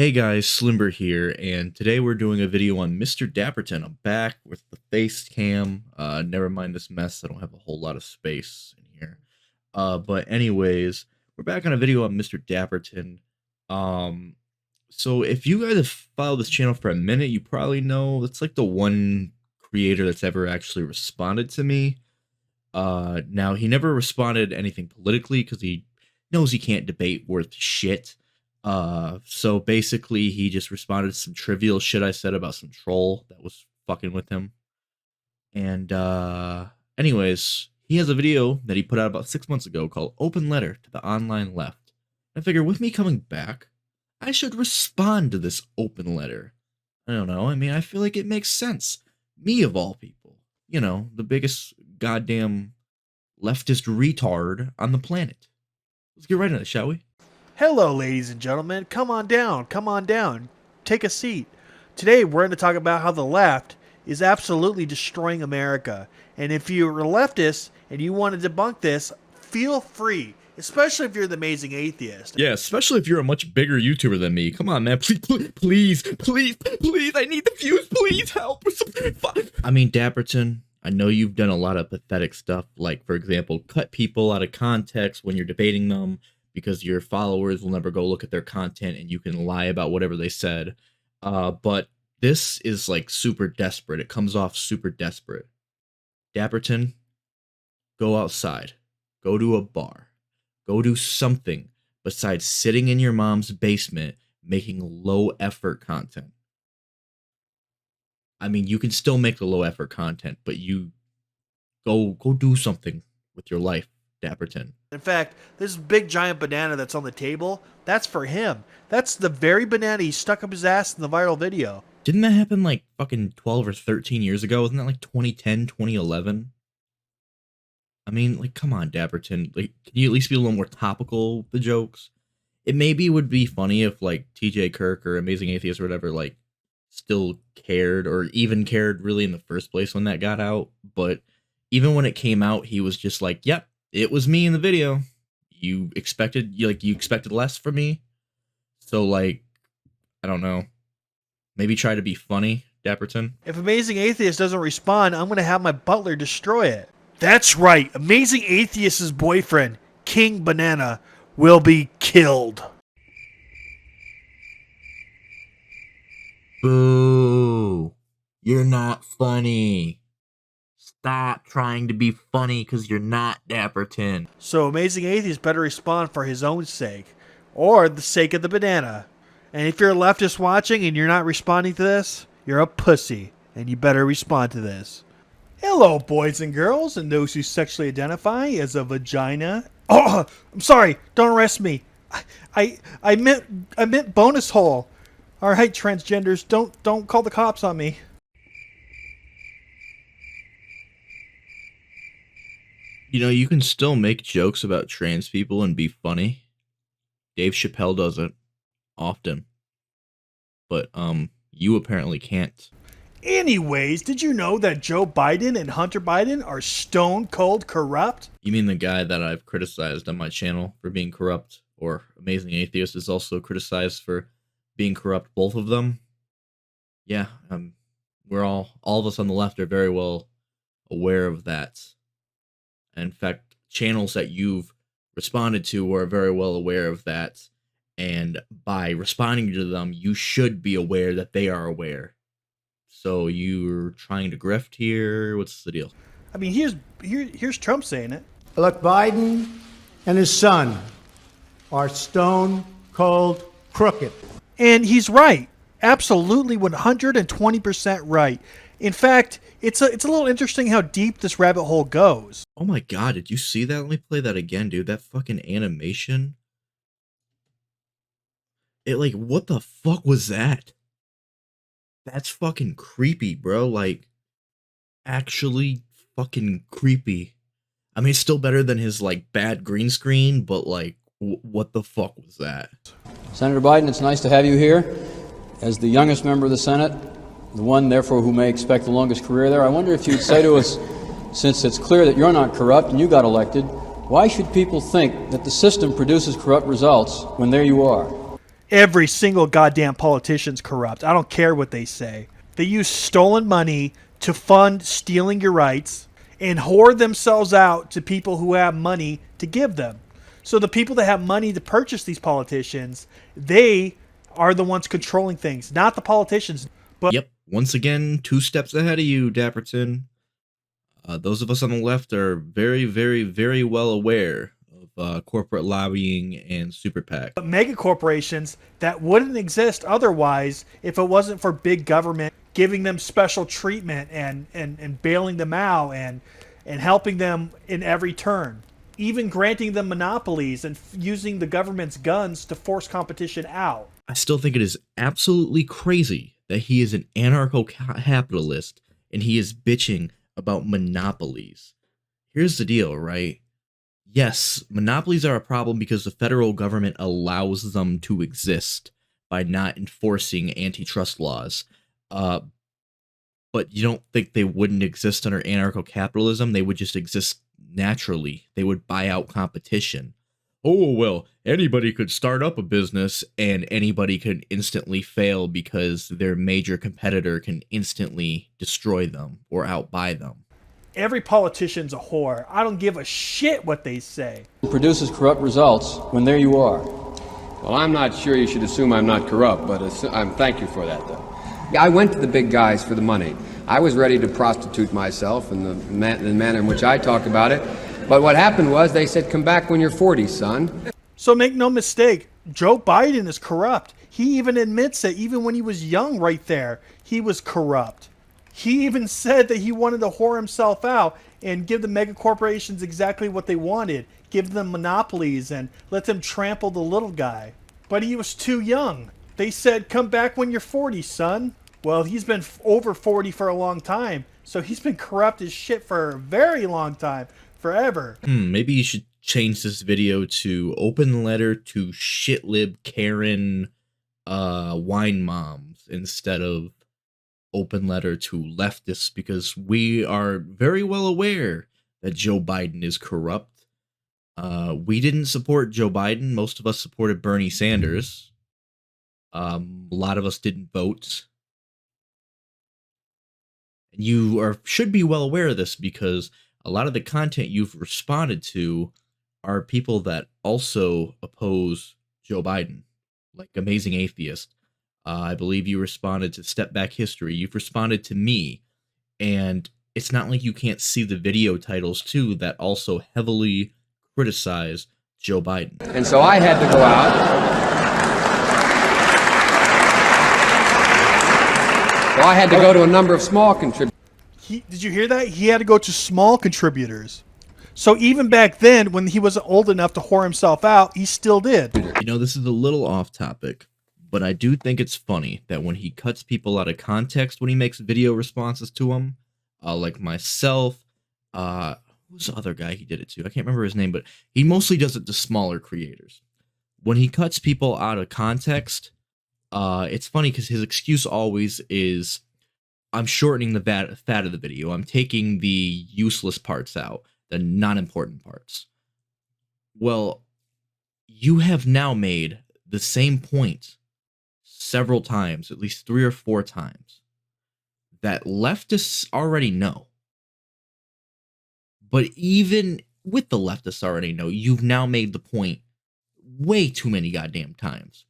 Hey guys, Slimber here, and today we're doing a video on Mr. Dapperton. I'm back with the face cam. Never mind this mess, I don't have a whole lot of space in here. But anyways, we're back on a video on Mr. Dapperton. So if you guys have followed this channel for a minute, you probably know it's like the one creator that's ever actually responded to me. Now he never responded anything politically because he knows he can't debate worth shit. So basically he just responded to some trivial shit I said about some troll that was fucking with him. And, anyways, he has a video that he put out about 6 months ago called Open Letter to the Online Left. I figure with me coming back, I should respond to this open letter. I don't know, I mean, I feel like it makes sense. Me of all people. You know, the biggest goddamn leftist retard on the planet. Let's get right into it, shall we? Hello, ladies and gentlemen. Come on down. Take a seat. Today, we're going to talk about how the left is absolutely destroying America. And if you're a leftist and you want to debunk this, feel free. Especially if you're the amazing atheist. Yeah, especially if you're a much bigger YouTuber than me. Come on, man. Please, I need the views. Please help. I mean, Dapperton, I know you've done a lot of pathetic stuff. Like, for example, cut people out of context when you're debating them, because your followers will never go look at their content and you can lie about whatever they said. But this is like super desperate. It comes off super desperate. Dapperton, go outside. Go to a bar. Go do something besides sitting in your mom's basement making low effort content. I mean, you can still make the low effort content, but you go do something with your life, Dapperton. In fact, this big giant banana that's on the table, that's for him. That's the very banana he stuck up his ass in the viral video. Didn't that happen like fucking 12 or 13 years ago? Wasn't that like 2010, 2011? I mean, like, come on, Dapperton. Like, can you at least be a little more topical with the jokes? It maybe would be funny if, like, TJ Kirk or Amazing Atheist or whatever, like, still cared or even cared really in the first place when that got out. But even when it came out, he was just like, yep, it was me in the video. You expected less from me. So, like, I don't know. Maybe try to be funny, Dapperton. If Amazing Atheist doesn't respond, I'm going to have my butler destroy it. That's right. Amazing Atheist's boyfriend, King Banana, will be killed. Boo. You're not funny. Stop trying to be funny because you're not, Dapperton. So Amazing Atheist better respond for his own sake, or the sake of the banana. And if you're a leftist watching and you're not responding to this, you're a pussy, and you better respond to this. Hello, boys and girls, and those who sexually identify as a vagina. Oh, I'm sorry. Don't arrest me. I meant bonus hole. All right, transgenders, don't call the cops on me. You know, you can still make jokes about trans people and be funny. Dave Chappelle does it often. But, you apparently can't. Anyways, did you know that Joe Biden and Hunter Biden are stone cold corrupt? You mean the guy that I've criticized on my channel for being corrupt? Or Amazing Atheist is also criticized for being corrupt, both of them? Yeah, we're all of us on the left are very well aware of that. In fact, channels that you've responded to are very well aware of that. And by responding to them, you should be aware that they are aware. So you're trying to grift here? What's the deal? I mean, here's Trump saying it. Look, Biden and his son are stone cold crooked. And he's right. Absolutely 120% right. In fact, it's a little interesting how deep this rabbit hole goes. Oh my god, did you see that? Let me play that again, dude. That fucking animation. It, like, what the fuck was that? That's fucking creepy, bro. Like, actually fucking creepy. I mean, it's still better than his, like, bad green screen, but, like, what the fuck was that? Senator Biden, it's nice to have you here. As the youngest member of the Senate, the one, therefore, who may expect the longest career there, I wonder if you'd say to us, since it's clear that you're not corrupt and you got elected, why should people think that the system produces corrupt results when there you are? Every single goddamn politician's corrupt. I don't care what they say. They use stolen money to fund stealing your rights and hoard themselves out to people who have money to give them. So the people that have money to purchase these politicians, they are the ones controlling things, not the politicians. But Yep. Once again, 2 steps ahead of you, Dapperton. Those of us on the left are very, very, very well aware of corporate lobbying and super PAC. mega corporations that wouldn't exist otherwise if it wasn't for big government giving them special treatment and bailing them out and helping them in every turn. Even granting them monopolies and using the government's guns to force competition out. I still think it is absolutely crazy that he is an anarcho-capitalist and he is bitching about monopolies. Here's the deal, right? Yes, monopolies are a problem because the federal government allows them to exist by not enforcing antitrust laws. But you don't think they wouldn't exist under anarcho-capitalism? They would just exist naturally. They would buy out competition. Oh, well, anybody could start up a business and anybody could instantly fail because their major competitor can instantly destroy them or outbuy them. Every politician's a whore. I don't give a shit what they say. Produces corrupt results when there you are. Well, I'm not sure you should assume I'm not corrupt, but thank you for that, though. I went to the big guys for the money. I was ready to prostitute myself in the manner in which I talk about it. But what happened was they said, come back when you're 40, son. So make no mistake, Joe Biden is corrupt. He even admits it. Even when he was young right there, he was corrupt. He even said that he wanted to whore himself out and give the mega corporations exactly what they wanted. Give them monopolies and let them trample the little guy. But he was too young. They said, come back when you're 40, son. Well, he's been over 40 for a long time. So he's been corrupt as shit for a very long time. Forever. Maybe you should change this video to open letter to shitlib Karen wine moms instead of open letter to leftists, because we are very well aware that Joe Biden is corrupt. We didn't support Joe Biden. Most of us supported Bernie Sanders. A lot of us didn't vote. And you should be well aware of this because a lot of the content you've responded to are people that also oppose Joe Biden, like Amazing Atheist. I believe you responded to Step Back History. You've responded to me. And it's not like you can't see the video titles, too, that also heavily criticize Joe Biden. And so I had to go out. So I had to go to a number of small contributors. Did you hear that? He had to go to small contributors. So even back then, when he wasn't old enough to whore himself out, he still did. You know, this is a little off topic, but I do think it's funny that when he cuts people out of context when he makes video responses to them, like myself, who's the other guy he did it to? I can't remember his name, but he mostly does it to smaller creators. When he cuts people out of context, it's funny because his excuse always is, I'm shortening the fat of the video. I'm taking the useless parts out, the non-important parts. Well, you have now made the same point several times, at least 3 or 4 times, that leftists already know. But even with the leftists already know, you've now made the point way too many goddamn times.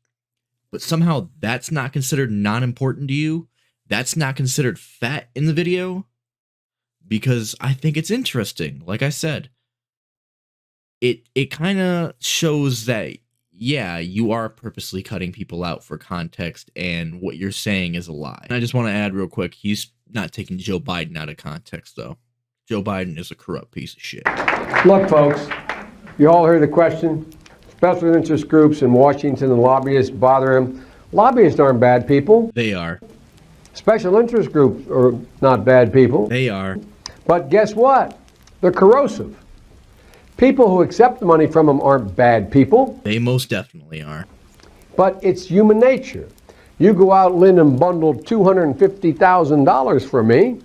But somehow that's not considered non-important to you. That's not considered fat in the video, because I think it's interesting. Like I said, it kind of shows that, yeah, you are purposely cutting people out for context, and what you're saying is a lie. And I just want to add real quick, he's not taking Joe Biden out of context, though. Joe Biden is a corrupt piece of shit. Look, folks, you all heard the question. Special interest groups in Washington and lobbyists bother him. Lobbyists aren't bad people. They are. Special interest groups are not bad people. They are. But guess what? They're corrosive. People who accept the money from them aren't bad people. They most definitely are. But it's human nature. You go out, Lynn, and bundle $250,000 for me,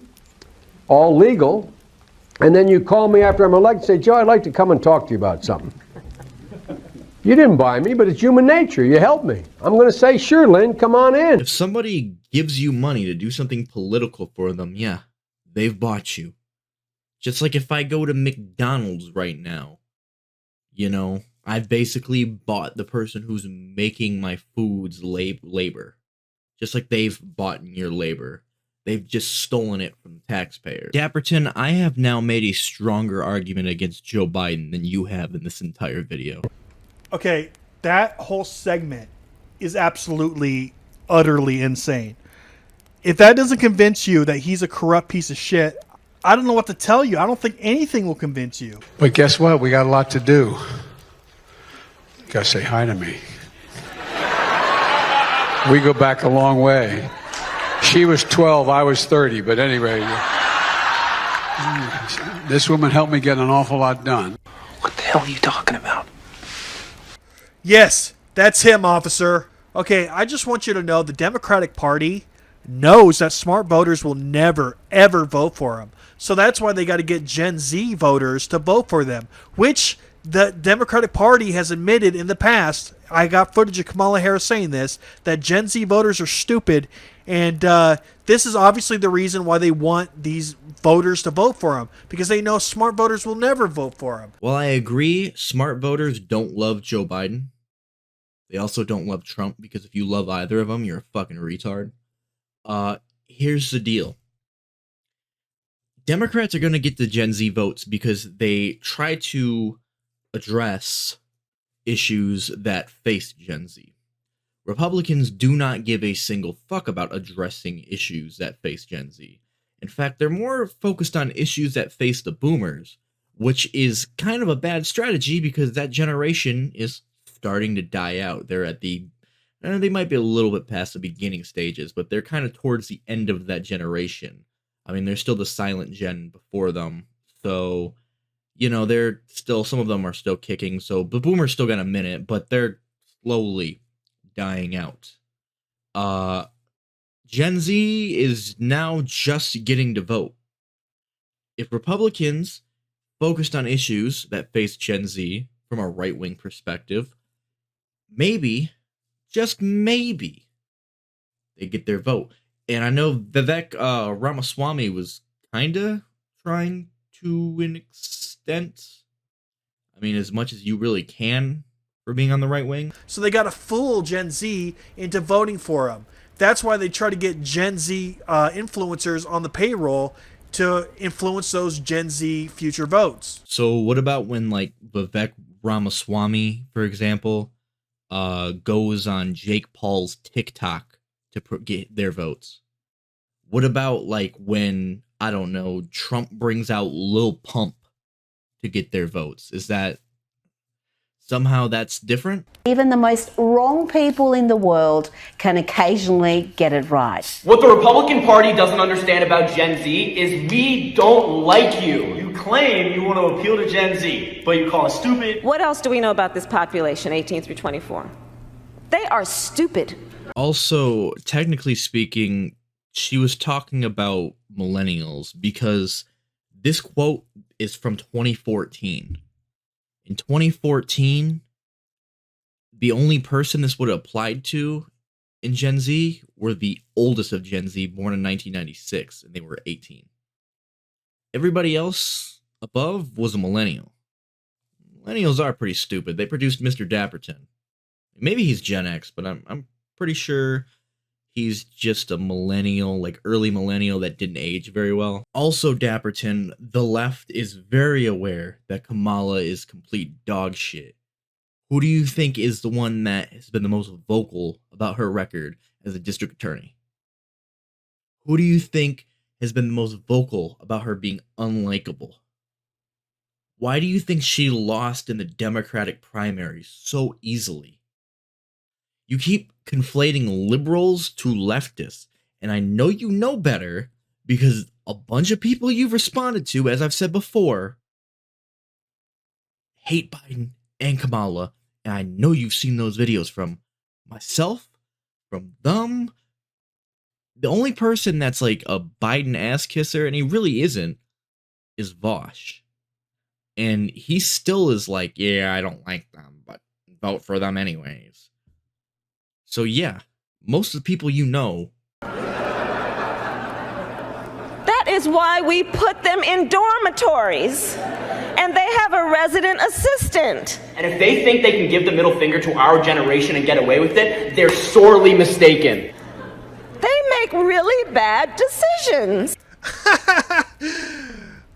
all legal, and then you call me after I'm elected and say, Joe, I'd like to come and talk to you about something. You didn't buy me, but it's human nature. You helped me. I'm going to say, sure, Lynn, come on in. If somebody gives you money to do something political for them, yeah, they've bought you. Just like if I go to McDonald's right now, you know, I've basically bought the person who's making my food's labor. Just like they've bought your labor. They've just stolen it from the taxpayer. Dapperton, I have now made a stronger argument against Joe Biden than you have in this entire video. Okay, that whole segment is absolutely, utterly insane. If that doesn't convince you that he's a corrupt piece of shit, I don't know what to tell you. I don't think anything will convince you. But guess what? We got a lot to do. You gotta say hi to me. We go back a long way. She was 12, I was 30, but anyway, this woman helped me get an awful lot done. What the hell are you talking about? Yes, that's him, officer. Okay, I just want you to know the Democratic Party knows that smart voters will never, ever vote for him. So that's why they got to get Gen Z voters to vote for them, which the Democratic Party has admitted in the past. I got footage of Kamala Harris saying this, that Gen Z voters are stupid, and this is obviously the reason why they want these voters to vote for him, because they know smart voters will never vote for him. Well, I agree, smart voters don't love Joe Biden. They also don't love Trump, because if you love either of them, you're a fucking retard. Here's the deal. Democrats are going to get the Gen Z votes because they try to address issues that face Gen Z. Republicans do not give a single fuck about addressing issues that face Gen Z. In fact, they're more focused on issues that face the boomers, which is kind of a bad strategy because that generation is starting to die out. They're at the they might be a little bit past the beginning stages, but they're kind of towards the end of that generation. I mean, they're still the silent gen before them. So, you know, they're still, some of them are still kicking. So the boomers still got a minute, but they're slowly dying out. Gen Z is now just getting to vote. If Republicans focused on issues that face Gen Z from a right-wing perspective, maybe, just maybe, they get their vote. And I know Vivek Ramaswamy was kinda trying to an extent. I mean, as much as you really can for being on the right wing. So they got to fool Gen Z into voting for him. That's why they try to get Gen Z influencers on the payroll to influence those Gen Z future votes. So what about when, like, Vivek Ramaswamy, for example, goes on Jake Paul's TikTok to get their votes? What about, like, when, I don't know, Trump brings out Lil Pump to get their votes? Is that somehow that's different? Even the most wrong people in the world can occasionally get it right. What the Republican Party doesn't understand about Gen Z is we don't like you. You claim you want to appeal to Gen Z, but you call us stupid. What else do we know about this population, 18 through 24? They are stupid. Also, technically speaking, she was talking about millennials because this quote is from 2014. In 2014, the only person this would have applied to in Gen Z were the oldest of Gen Z, born in 1996, and they were 18. Everybody else above was a millennial. Millennials are pretty stupid. They produced Mr. Dapperton. Maybe he's Gen X, but I'm pretty sure he's just a millennial, like early millennial that didn't age very well. Also, Dapperton, the left is very aware that Kamala is complete dog shit. Who do you think is the one that has been the most vocal about her record as a district attorney? Who do you think has been the most vocal about her being unlikable? Why do you think she lost in the Democratic primaries so easily? You keep conflating liberals to leftists, and I know you know better because a bunch of people you've responded to, as I've said before, hate Biden and Kamala, and I know you've seen those videos from myself, from them. The only person that's like a Biden ass kisser, and he really isn't, is Vosh. And he still is like, yeah, I don't like them, but vote for them anyways. So yeah, most of the people you know. That is why we put them in dormitories. And they have a resident assistant. And if they think they can give the middle finger to our generation and get away with it, they're sorely mistaken. They make really bad decisions.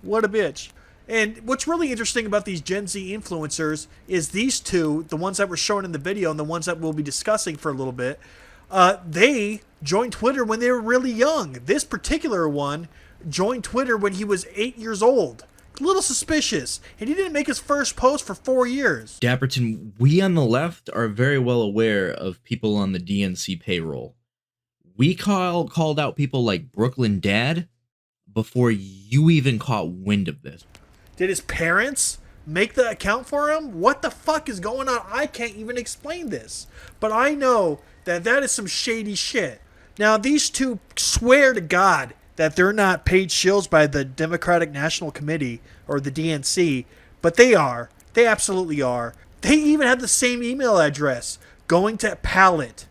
What a bitch. And what's really interesting about these Gen Z influencers is these two, the ones that were shown in the video and the ones that we'll be discussing for a little bit, they joined Twitter when they were really young. This particular one joined Twitter when he was 8 years old. A little suspicious. And he didn't make his first post for 4 years. Dapperton, we on the left are very well aware of people on the DNC payroll. We called out people like Brooklyn Dad before you even caught wind of this. Did his parents make the account for him? What the fuck is going on? I can't even explain this. But I know that that is some shady shit. Now, these two swear to God that they're not paid shills by the Democratic National Committee or the DNC, but they are. They absolutely are. They even have the same email address, going to Pallet.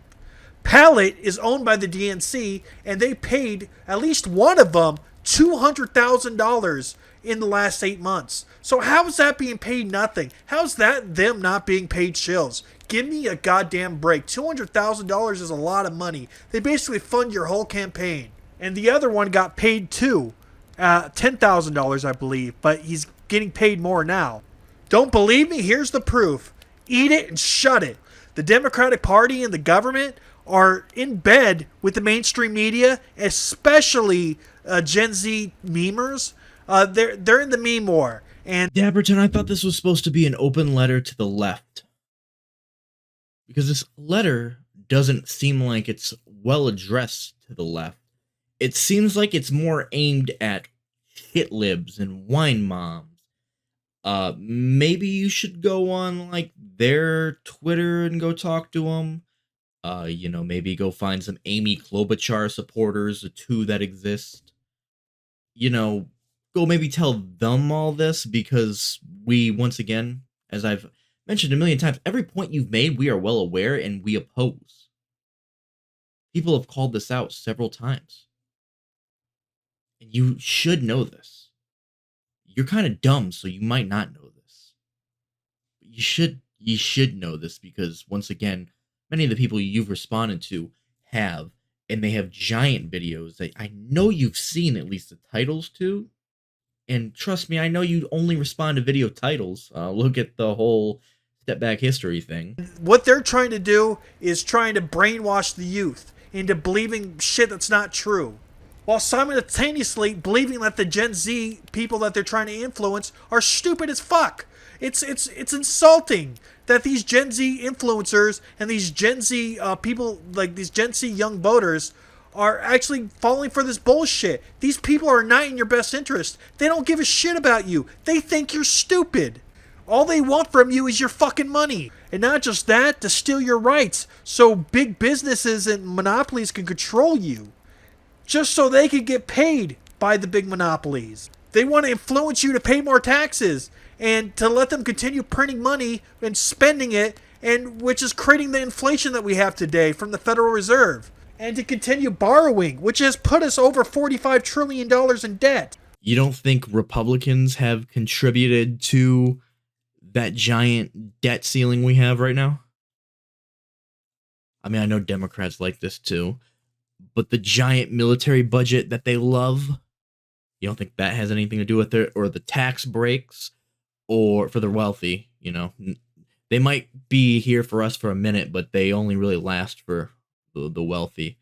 Pallet is owned by the DNC, and they paid at least one of them $200,000 in the last 8 months. So how is that being paid nothing? How's that them not being paid shills? Give me a goddamn break. $200,000 is a lot of money. They basically fund your whole campaign. And the other one got paid too. $10,000, I believe, but he's getting paid more now. Don't believe me? Here's the proof. Eat it and shut it. The Democratic Party and the government are in bed with the mainstream media, especially Gen Z memers. They're in the meme war. And Dapperton, I thought this was supposed to be an open letter to the left. Because this letter doesn't seem like it's well addressed to the left. It seems like it's more aimed at shit libs and wine moms. Maybe you should go on like their Twitter and go talk to them. Maybe go find some Amy Klobuchar supporters, the two that exist. Go maybe tell them all this, because we, once again, as I've mentioned a million times, every point you've made, we are well aware and we oppose. People have called this out several times. And you should know this. You're kind of dumb, so you might not know this. But you should know this, because once again, many of the people you've responded to have, and they have giant videos that I know you've seen at least the titles to. And trust me, I know you only respond to video titles. Look at the whole Step Back History thing. What they're trying to do is trying to brainwash the youth into believing shit that's not true, while simultaneously believing that the Gen Z people that they're trying to influence are stupid as fuck. It's insulting that these Gen Z influencers and these Gen Z people, like these Gen Z young voters, are actually falling for this bullshit. These people are not in your best interest. They don't give a shit about you. They think you're stupid. All they want from you is your fucking money. And not just that, to steal your rights so big businesses and monopolies can control you, just so they can get paid by the big monopolies. They want to influence you to pay more taxes and to let them continue printing money and spending it, and which is creating the inflation that we have today from the Federal Reserve, and to continue borrowing, which has put us over $45 trillion in debt. You don't think Republicans have contributed to that giant debt ceiling we have right now? I mean, I know Democrats like this too, but the giant military budget that they love, you don't think that has anything to do with it? Or the tax breaks, or for the wealthy, they might be here for us for a minute, but they only really last for the wealthy.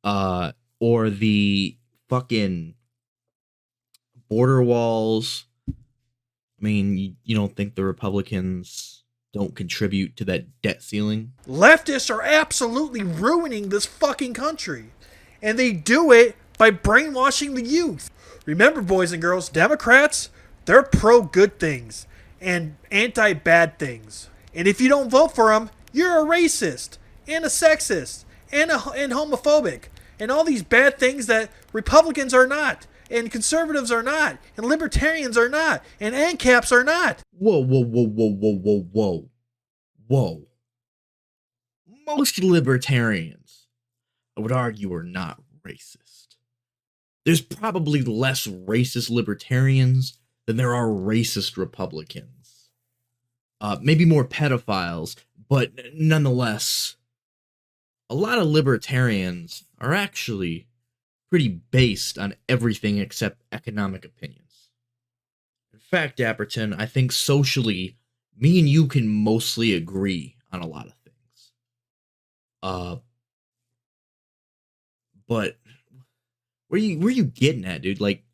Or the fucking border walls. I mean, you don't think the Republicans don't contribute to that debt ceiling? Leftists are absolutely ruining this fucking country. And they do it by brainwashing the youth. Remember, boys and girls, Democrats, they're pro-good things and anti-bad things. And if you don't vote for them, you're a racist and a sexist and homophobic and all these bad things that Republicans are not, and conservatives are not, and libertarians are not, and ANCAPs are not. Whoa. whoa. Most libertarians, I would argue, are not racist. There's probably less racist libertarians than there are racist Republicans. Maybe more pedophiles, but nonetheless, a lot of libertarians are actually pretty based on everything except economic opinions. In fact, Dapperton, I think socially, me and you can mostly agree on a lot of things. But where you getting at, dude? Like,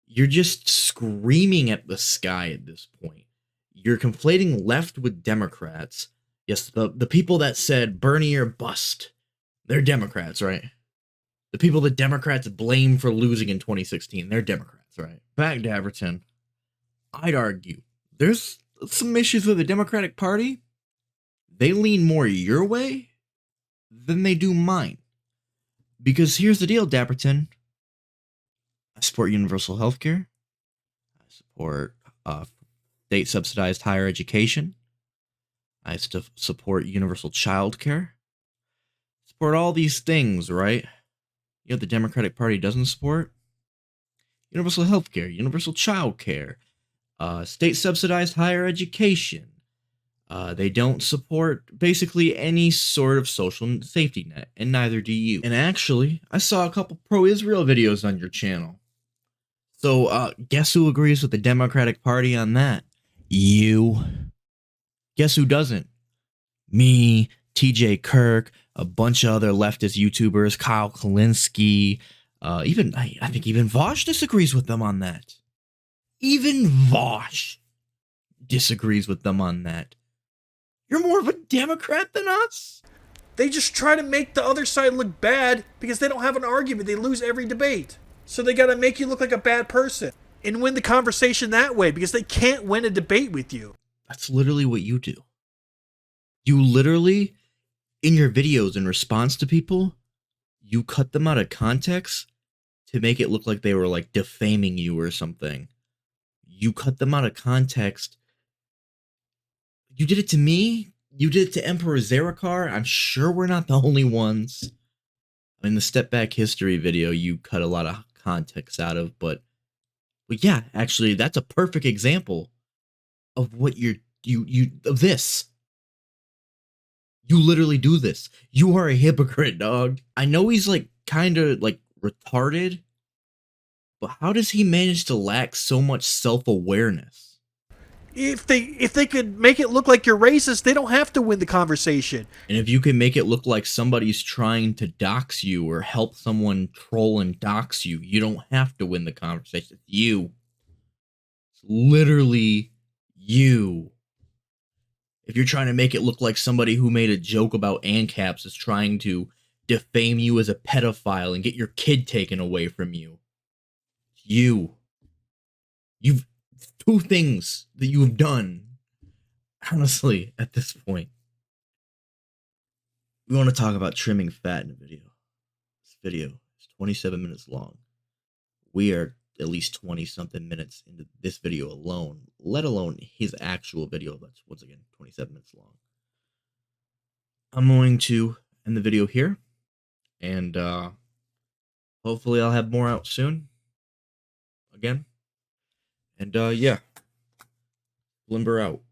you're just screaming at the sky at this point. You're conflating left with Democrats. Yes, the people that said Bernie or bust, they're Democrats, right? The people that Democrats blame for losing in 2016, they're Democrats, right? Back to Dapperton, I'd argue there's some issues with the Democratic Party. They lean more your way than they do mine. Because here's the deal, Dapperton. I support universal health care. I support state-subsidized higher education. I support universal child care. Support all these things, right? You know what the Democratic Party doesn't support? Universal health care, universal child care, state-subsidized higher education. They don't support basically any sort of social safety net, and neither do you. And actually, I saw a couple pro-Israel videos on your channel. So, guess who agrees with the Democratic Party on that? You. Guess who doesn't? Me, TJ Kirk, a bunch of other leftist YouTubers, Kyle Kalinske, I think even Vosh disagrees with them on that. Even Vosh disagrees with them on that. You're more of a Democrat than us? They just try to make the other side look bad because they don't have an argument. They lose every debate. So they gotta make you look like a bad person and win the conversation that way because they can't win a debate with you. That's literally what you do. You literally, in your videos in response to people, you cut them out of context to make it look like they were like defaming you or something. You cut them out of context. You did it to me. You did it to Emperor Zarakar. I'm sure we're not the only ones. I mean, the Step Back History video, you cut a lot of context out of, but yeah, actually, that's a perfect example of what of this. You literally do this. You are a hypocrite, dog. I know he's like kind of like retarded, but how does he manage to lack so much self-awareness? If they could make it look like you're racist, they don't have to win the conversation. And if you can make it look like somebody's trying to dox you or help someone troll and dox you, you don't have to win the conversation. It's you. It's literally you. If you're trying to make it look like somebody who made a joke about ANCAPs is trying to defame you as a pedophile and get your kid taken away from you, you've two things that you have done, honestly, at this point. We want to talk about trimming fat in a video. This video is 27 minutes long. We are at least 20-something minutes into this video alone, let alone his actual video that's, once again, 27 minutes long. I'm going to end the video here, and hopefully I'll have more out soon. Again. And yeah, Slimber out.